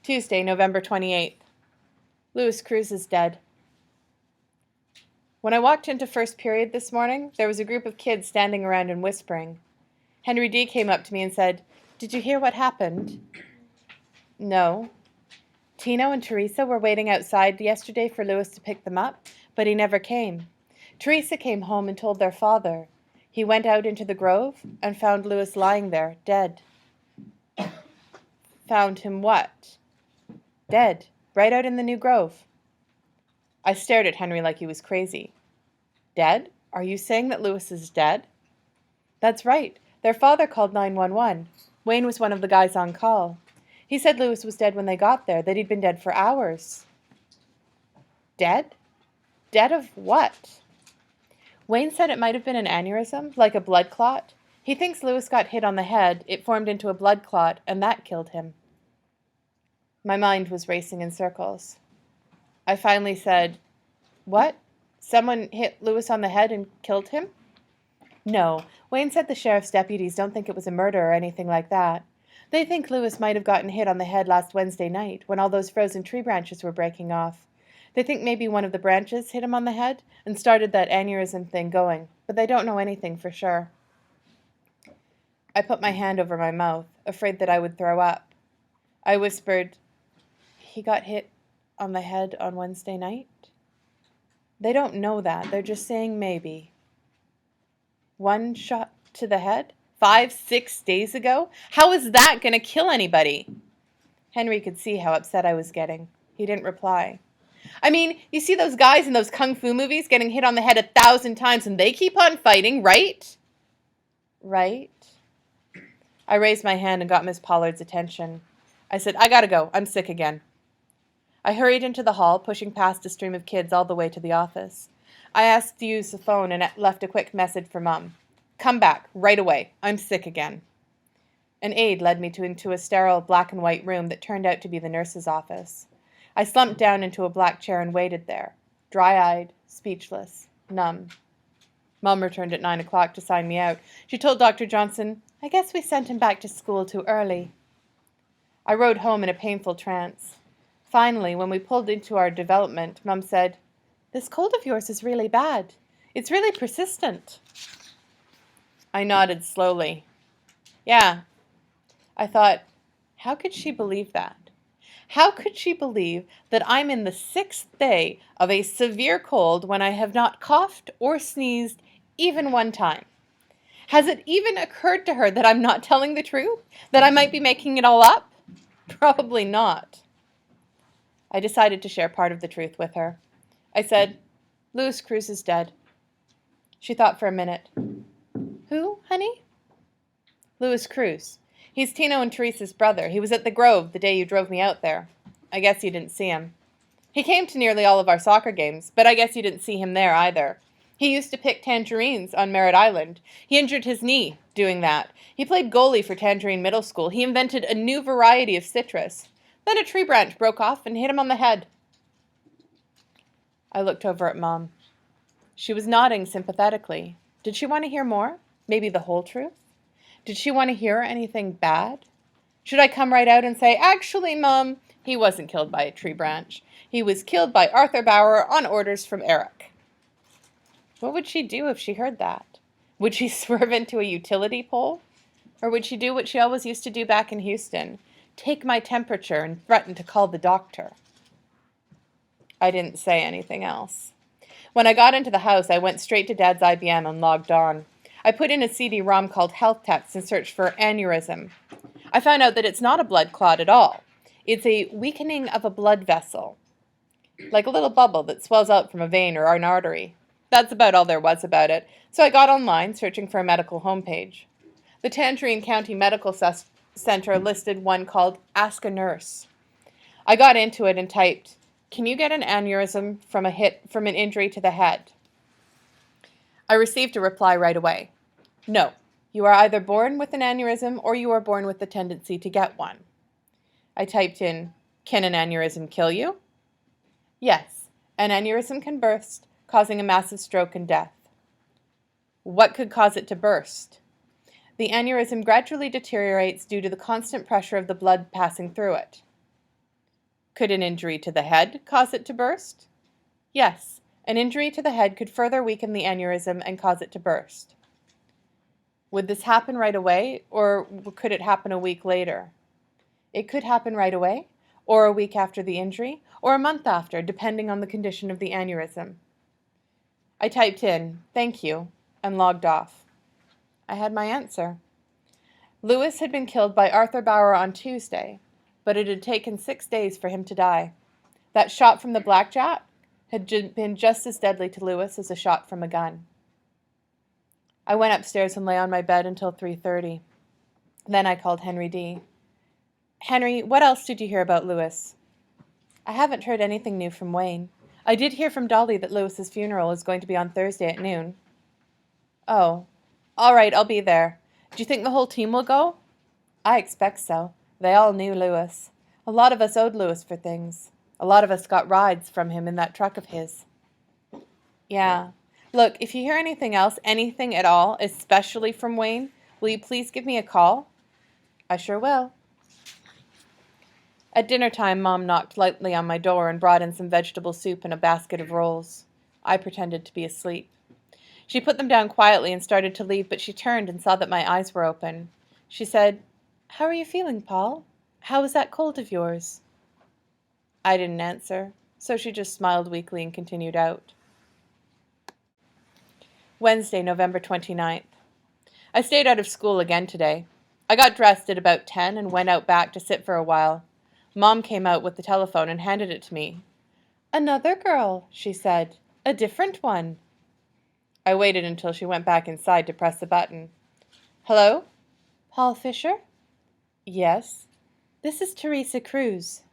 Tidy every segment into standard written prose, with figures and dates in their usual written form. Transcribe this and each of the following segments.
Tuesday, November 28th. Louis Cruz is dead. When I walked into first period this morning, there was a group of kids standing around and whispering. Henry D. came up to me and said, "Did you hear what happened?" No. Tino and Teresa were waiting outside yesterday for Louis to pick them up, but he never came. Teresa came home and told their father. He went out into the grove and found Louis lying there, dead. Found him what? Dead, right out in the new grove. I stared at Henry like he was crazy. Dead? Are you saying that Louis is dead? That's right. Their father called 911. Wayne was one of the guys on call. He said Louis was dead when they got there, that he'd been dead for hours. Dead? Dead of what? Wayne said it might have been an aneurysm, like a blood clot. He thinks Louis got hit on the head, it formed into a blood clot, and that killed him. My mind was racing in circles. I finally said, "What? Someone hit Louis on the head and killed him?" No, Wayne said the sheriff's deputies don't think it was a murder or anything like that. They think Louis might have gotten hit on the head last Wednesday night when all those frozen tree branches were breaking off. They think maybe one of the branches hit him on the head and started that aneurysm thing going, but they don't know anything for sure. I put my hand over my mouth, afraid that I would throw up. I whispered, "He got hit on the head on Wednesday night?" They don't know that. They're just saying maybe. One shot to the head? 5-6 days ago? How is that going to kill anybody? Henry could see how upset I was getting. He didn't reply. I mean, you see those guys in those kung fu movies getting hit on the head 1,000 times and they keep on fighting, right? Right? I raised my hand and got Miss Pollard's attention. I said, "I gotta go. I'm sick again." I hurried into the hall, pushing past a stream of kids all the way to the office. I asked to use the phone and left a quick message for Mum. "Come back, right away. I'm sick again." An aide led me into a sterile black and white room that turned out to be the nurse's office. I slumped down into a black chair and waited there, dry-eyed, speechless, numb. Mum returned at 9 o'clock to sign me out. She told Dr. Johnson, "I guess we sent him back to school too early." I rode home in a painful trance. Finally, when we pulled into our development, Mum said, "This cold of yours is really bad. It's really persistent." I nodded slowly. "Yeah." I thought, how could she believe that? How could she believe that I'm in the 6th day of a severe cold when I have not coughed or sneezed even one time? Has it even occurred to her that I'm not telling the truth? That I might be making it all up? Probably not. I decided to share part of the truth with her. I said, "Louis Cruz is dead." She thought for a minute. "Who, honey?" "Louis Cruz. He's Tino and Teresa's brother. He was at the Grove the day you drove me out there. I guess you didn't see him. He came to nearly all of our soccer games, but I guess you didn't see him there either. He used to pick tangerines on Merritt Island. He injured his knee doing that. He played goalie for Tangerine Middle School. He invented a new variety of citrus. Then a tree branch broke off and hit him on the head." I looked over at Mom. She was nodding sympathetically. Did she want to hear more? Maybe the whole truth? Did she want to hear anything bad? Should I come right out and say, "Actually, Mom, he wasn't killed by a tree branch. He was killed by Arthur Bauer on orders from Eric"? What would she do if she heard that? Would she swerve into a utility pole? Or would she do what she always used to do back in Houston? Take my temperature and threaten to call the doctor? I didn't say anything else. When I got into the house, I went straight to Dad's IBM and logged on. I put in a CD-ROM called Health Text and searched for aneurysm. I found out that it's not a blood clot at all. It's a weakening of a blood vessel, like a little bubble that swells out from a vein or an artery. That's about all there was about it, so I got online searching for a medical homepage. The Tangerine County Medical Center listed one called Ask a Nurse. I got into it and typed, "Can you get an aneurysm from an injury to the head?" I received a reply right away. "No, you are either born with an aneurysm or you are born with the tendency to get one." I typed in, "Can an aneurysm kill you?" "Yes, an aneurysm can burst, causing a massive stroke and death." "What could cause it to burst?" "The aneurysm gradually deteriorates due to the constant pressure of the blood passing through it." Could an injury to the head cause it to burst? Yes, an injury to the head could further weaken the aneurysm and cause it to burst. Would this happen right away, or could it happen a week later? It could happen right away, or a week after the injury, or a month after, depending on the condition of the aneurysm. I typed in, "Thank you," and logged off. I had my answer. Lewis had been killed by Arthur Bauer on Tuesday, but it had taken 6 days for him to die. That shot from the blackjack had been just as deadly to Lewis as a shot from a gun. I went upstairs and lay on my bed until 3:30. Then I called Henry D. "Henry, what else did you hear about Lewis?" "I haven't heard anything new from Wayne. I did hear from Dolly that Lewis's funeral is going to be on Thursday at noon." "Oh, all right, I'll be there. Do you think the whole team will go?" "I expect so. They all knew Lewis. A lot of us owed Lewis for things. A lot of us got rides from him in that truck of his." "Yeah. Look, if you hear anything else, anything at all, especially from Wayne, will you please give me a call?" "I sure will." At dinner time, Mom knocked lightly on my door and brought in some vegetable soup and a basket of rolls. I pretended to be asleep. She put them down quietly and started to leave, but she turned and saw that my eyes were open. She said, "How are you feeling, Paul? How was that cold of yours?" I didn't answer, so she just smiled weakly and continued out. Wednesday, November 29th. I stayed out of school again today. I got dressed at about 10 and went out back to sit for a while. Mom came out with the telephone and handed it to me. "Another girl," she said. "A different one." I waited until she went back inside to press the button. "Hello?" "Paul Fisher?" "Yes." "This is Teresa Cruz."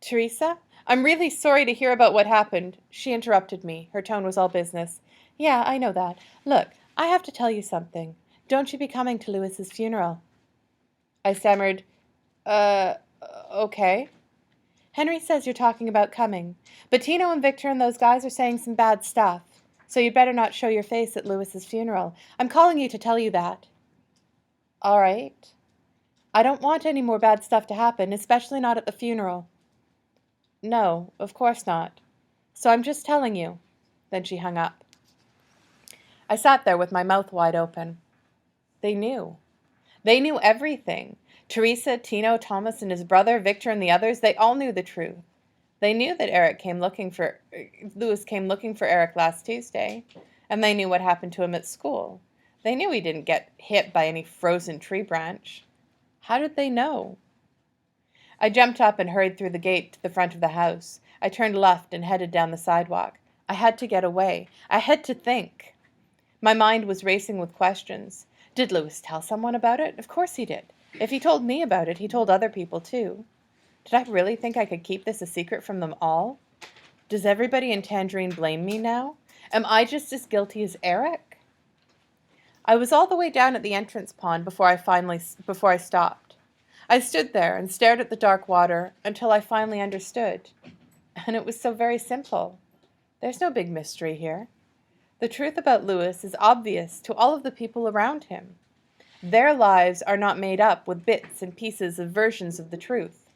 "Teresa? I'm really sorry to hear about what happened." She interrupted me. Her tone was all business. "Yeah, I know that. Look, I have to tell you something. Don't you be coming to Lewis's funeral?" I stammered, okay." "Henry says you're talking about coming, but Tino and Victor and those guys are saying some bad stuff, so you'd better not show your face at Lewis's funeral. I'm calling you to tell you that." "All right." "I don't want any more bad stuff to happen, especially not at the funeral." "No, of course not. So I'm just telling you." Then she hung up. I sat there with my mouth wide open. They knew. They knew everything. Teresa, Tino, Thomas, and his brother, Victor, and the others, they all knew the truth. They knew that Lewis came looking for Eric last Tuesday, and they knew what happened to him at school. They knew he didn't get hit by any frozen tree branch. How did they know? I jumped up and hurried through the gate to the front of the house. I turned left and headed down the sidewalk. I had to get away. I had to think. My mind was racing with questions. Did Lewis tell someone about it? Of course he did. If he told me about it, he told other people too. Did I really think I could keep this a secret from them all? Does everybody in Tangerine blame me now? Am I just as guilty as Eric? I was all the way down at the entrance pond before I stopped. I stood there and stared at the dark water until I finally understood. And it was so very simple. There's no big mystery here. The truth about Lewis is obvious to all of the people around him. Their lives are not made up with bits and pieces of versions of the truth.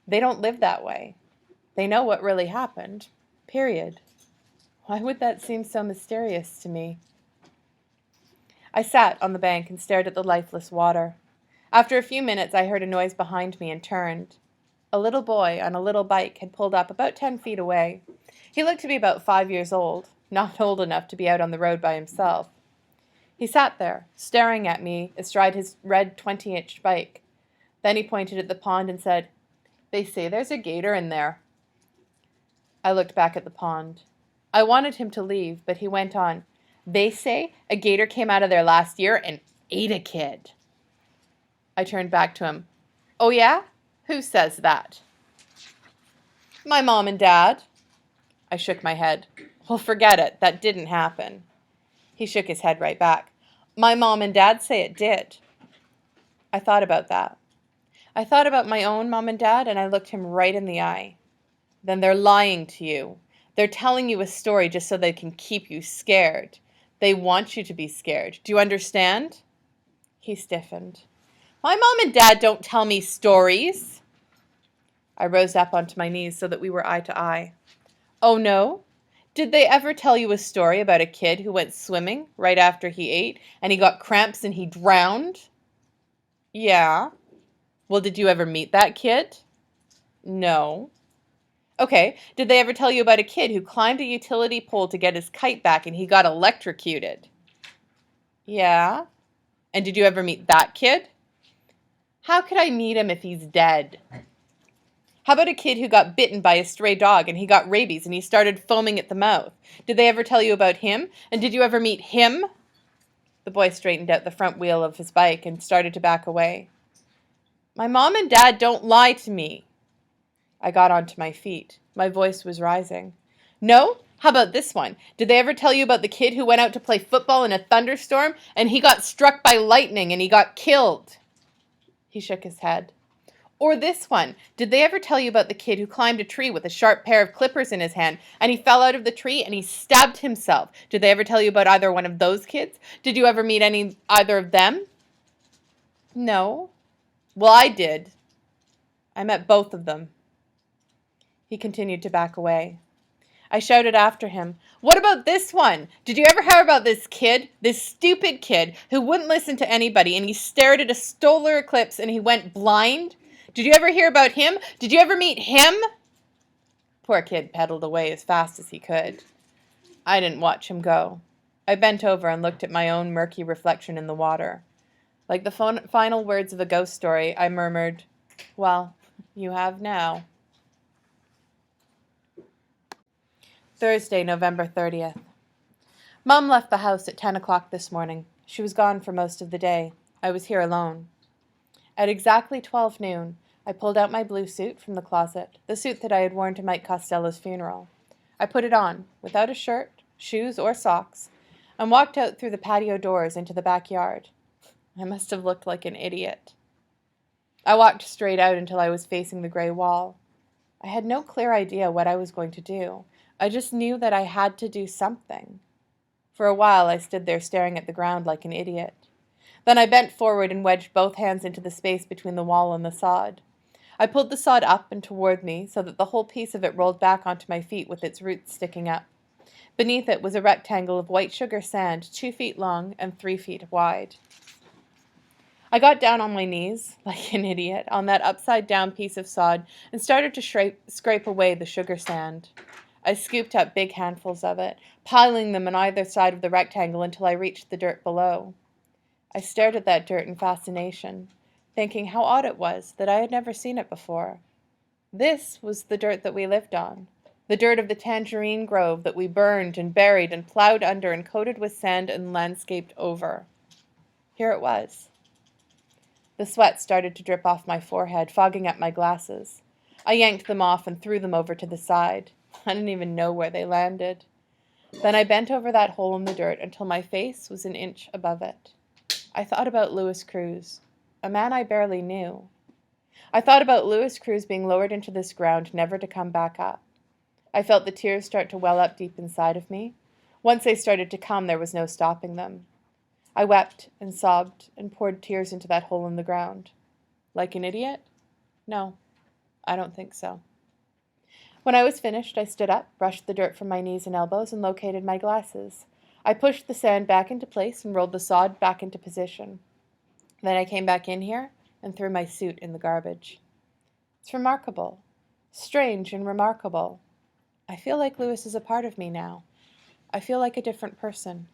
They don't live that way. They know what really happened. Period. Why would that seem so mysterious to me? I sat on the bank and stared at the lifeless water. After a few minutes, I heard a noise behind me and turned. A little boy on a little bike had pulled up about 10 feet away. He looked to be about 5 years old, not old enough to be out on the road by himself. He sat there, staring at me astride his red 20-inch bike. Then he pointed at the pond and said, "They say there's a gator in there." I looked back at the pond. I wanted him to leave, but he went on, "They say a gator came out of there last year and ate a kid." I turned back to him. "Oh yeah? Who says that?" "My mom and dad." I shook my head. "Well, forget it. That didn't happen." He shook his head right back. "My mom and dad say it did." I thought about that. I thought about my own mom and dad, and I looked him right in the eye. "Then they're lying to you. They're telling you a story just so they can keep you scared. They want you to be scared. Do you understand?" He stiffened. "My mom and dad don't tell me stories." I rose up onto my knees so that we were eye to eye. Oh no? Did they ever tell you a story about a kid who went swimming right after he ate and he got cramps and he drowned? Yeah. Well, did you ever meet that kid? No. Okay, did they ever tell you about a kid who climbed a utility pole to get his kite back and he got electrocuted? Yeah. And did you ever meet that kid? How could I meet him if he's dead? How about a kid who got bitten by a stray dog and he got rabies and he started foaming at the mouth? Did they ever tell you about him? And did you ever meet him? The boy straightened out the front wheel of his bike and started to back away. My mom and dad don't lie to me. I got onto my feet. My voice was rising. No? How about this one? Did they ever tell you about the kid who went out to play football in a thunderstorm and he got struck by lightning and he got killed? He shook his head. Or this one. Did they ever tell you about the kid who climbed a tree with a sharp pair of clippers in his hand and he fell out of the tree and he stabbed himself? Did they ever tell you about either one of those kids? Did you ever meet either of them? No. Well, I did. I met both of them. He continued to back away. I shouted after him, What about this one? Did you ever hear about this kid? This stupid kid who wouldn't listen to anybody and he stared at a solar eclipse and he went blind? Did you ever hear about him? Did you ever meet him? Poor kid pedaled away as fast as he could. I didn't watch him go. I bent over and looked at my own murky reflection in the water. Like the final words of a ghost story, I murmured, Well, you have now. Thursday, November 30th. Mom left the house at 10 o'clock this morning. She was gone for most of the day. I was here alone. At exactly 12 noon, I pulled out my blue suit from the closet, the suit that I had worn to Mike Costello's funeral. I put it on, without a shirt, shoes, or socks, and walked out through the patio doors into the backyard. I must have looked like an idiot. I walked straight out until I was facing the gray wall. I had no clear idea what I was going to do. I just knew that I had to do something. For a while I stood there staring at the ground like an idiot. Then I bent forward and wedged both hands into the space between the wall and the sod. I pulled the sod up and toward me so that the whole piece of it rolled back onto my feet with its roots sticking up. Beneath it was a rectangle of white sugar sand 2 feet long and 3 feet wide. I got down on my knees, like an idiot, on that upside-down piece of sod and started to scrape away the sugar sand. I scooped up big handfuls of it, piling them on either side of the rectangle until I reached the dirt below. I stared at that dirt in fascination, thinking how odd it was that I had never seen it before. This was the dirt that we lived on, the dirt of the Tangerine grove that we burned and buried and plowed under and coated with sand and landscaped over. Here it was. The sweat started to drip off my forehead, fogging up my glasses. I yanked them off and threw them over to the side. I didn't even know where they landed. Then I bent over that hole in the dirt until my face was an inch above it. I thought about Louis Cruz, a man I barely knew. I thought about Louis Cruz being lowered into this ground, never to come back up. I felt the tears start to well up deep inside of me. Once they started to come, there was no stopping them. I wept and sobbed and poured tears into that hole in the ground. Like an idiot? No, I don't think so. When I was finished, I stood up, brushed the dirt from my knees and elbows, and located my glasses. I pushed the sand back into place and rolled the sod back into position. Then I came back in here and threw my suit in the garbage. It's remarkable. Strange and remarkable. I feel like Louis is a part of me now. I feel like a different person.